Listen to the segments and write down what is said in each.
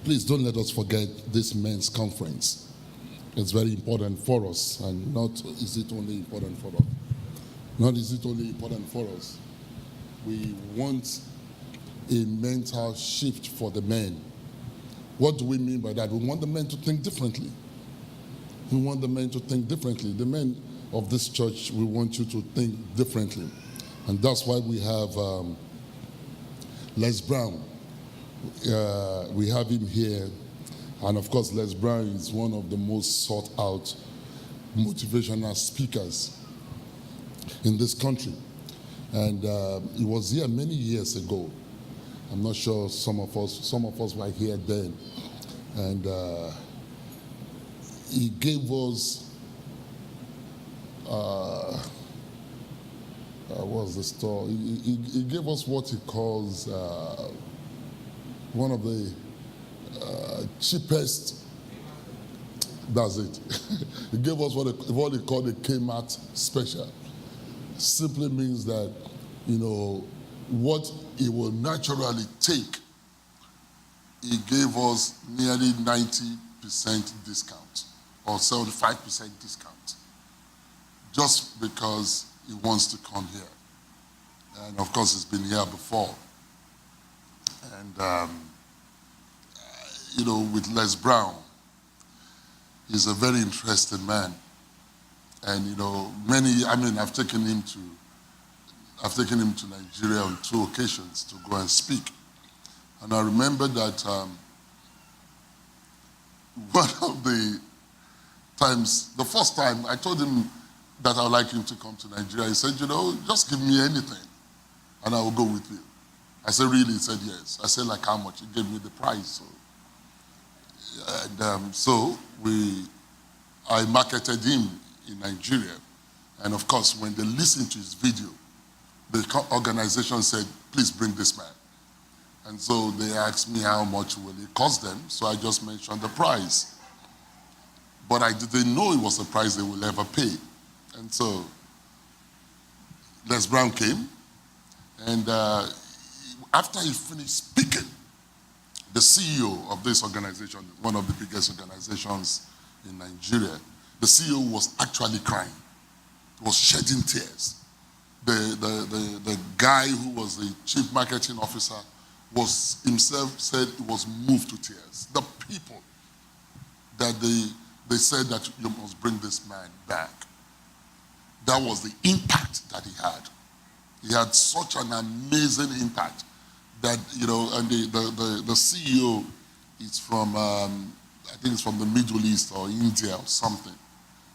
please don't let us forget this men's conference. It's very important for us, and not is it only important for us. Not is it only important for us. We want a mental shift for the men. What do we mean by that? We want the men to think differently. We want the men to think differently. The men of this church, we want you to think differently. And that's why we have Les Brown. We have him here. And of course, Les Brown is one of the most sought out motivational speakers in this country. And he was here many years ago. I'm not sure some of us were here then. And he gave us, what's the story? He gave us what he calls one of the cheapest, that's it. He gave us what he called a Kmart special. Simply means that, what he will naturally take, he gave us nearly 90% discount or 75% discount just because he wants to come here. And of course, he's been here before. And, with Les Brown, he's a very interesting man. And, I've taken him to Nigeria on 2 occasions to go and speak. And I remember that one of the times, the first time, I told him that I'd like him to come to Nigeria. He said, just give me anything and I will go with you. I said, really? He said, yes. I said, like how much? He gave me the price. So I marketed him in Nigeria. And of course, when they listened to his video, the organization said, please bring this man. And so they asked me how much will it cost them. So I just mentioned the price. But I didn't know it was the price they will ever pay. And so Les Brown came. And after he finished speaking, the CEO of this organization, one of the biggest organizations in Nigeria, the CEO was actually crying. He was shedding tears. The guy who was the chief marketing officer was himself said he was moved to tears. The people that they said that you must bring this man back. That was the impact that he had. He had such an amazing impact that, and the CEO is from, I think it's from the Middle East or India or something.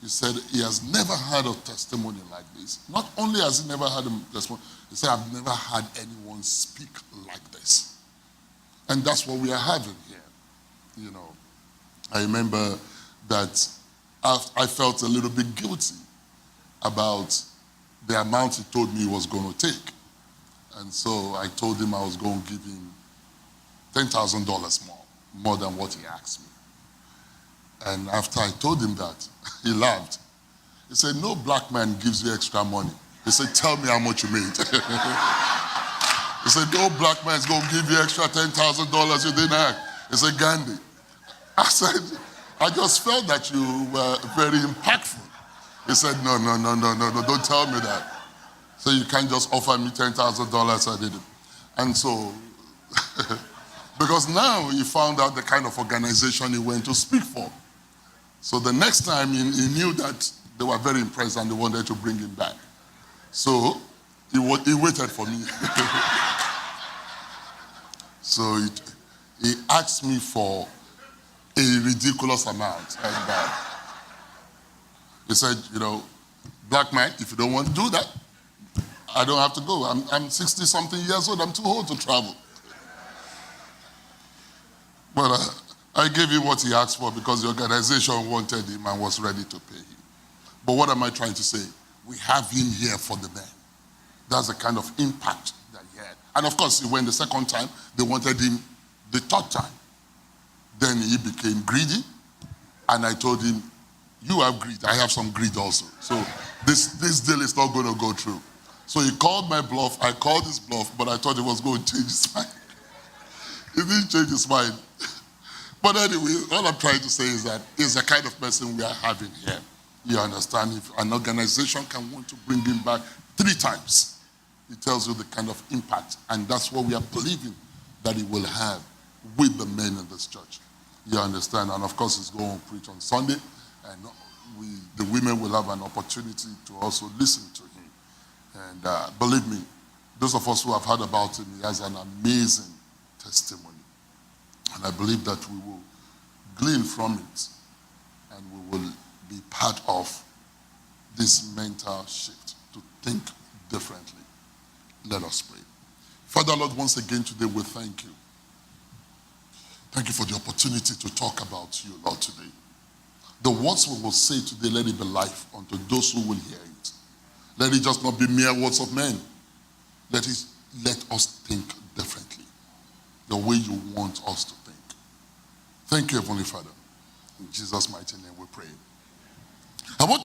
He said he has never had a testimony like this. Not only has he never had a testimony, he said, I've never had anyone speak like this. And that's what we are having here. I remember that I felt a little bit guilty about the amount he told me he was going to take. And so I told him I was going to give him $10,000 more than what he asked me. And after I told him that, he laughed. He said, no black man gives you extra money. He said, tell me how much you made. He said, no black man is going to give you extra $10,000 you didn't ask. He said, Gandhi. I said, I just felt that you were very impactful. He said, no, don't tell me that. So you can't just offer me $10,000, I did it. And so, because now he found out the kind of organization he went to speak for. So the next time he knew that they were very impressed and they wanted to bring him back. So he waited for me. So he asked me for a ridiculous amount. And he said, black man, if you don't want to do that, I don't have to go. I'm 60-something years old. I'm too old to travel. But I gave him what he asked for because the organization wanted him and was ready to pay him. But what am I trying to say? We have him here for the men. That's the kind of impact that he had. And of course, he went the second time. They wanted him the third time. Then he became greedy. And I told him, you have greed. I have some greed also. So this deal is not going to go through. So he called my bluff. I called his bluff, but I thought he was going to change his mind. He didn't change his mind. But anyway, all I'm trying to say is that it's the kind of person we are having here. You understand? If an organization can want to bring him back 3 times, it tells you the kind of impact. And that's what we are believing that he will have with the men in this church. You understand? And of course, he's going to preach on Sunday. And the women will have an opportunity to also listen to him. And believe me, those of us who have heard about him, he has an amazing testimony. And I believe that we will glean from it and we will be part of this mental shift to think differently. Let us pray. Father, Lord, once again today we thank you. Thank you for the opportunity to talk about you, Lord, today. The words we will say today, let it be life unto those who will hear it. Let it just not be mere words of men. Let us think differently, the way you want us to think. Thank you, Heavenly Father. In Jesus' mighty name we pray. I want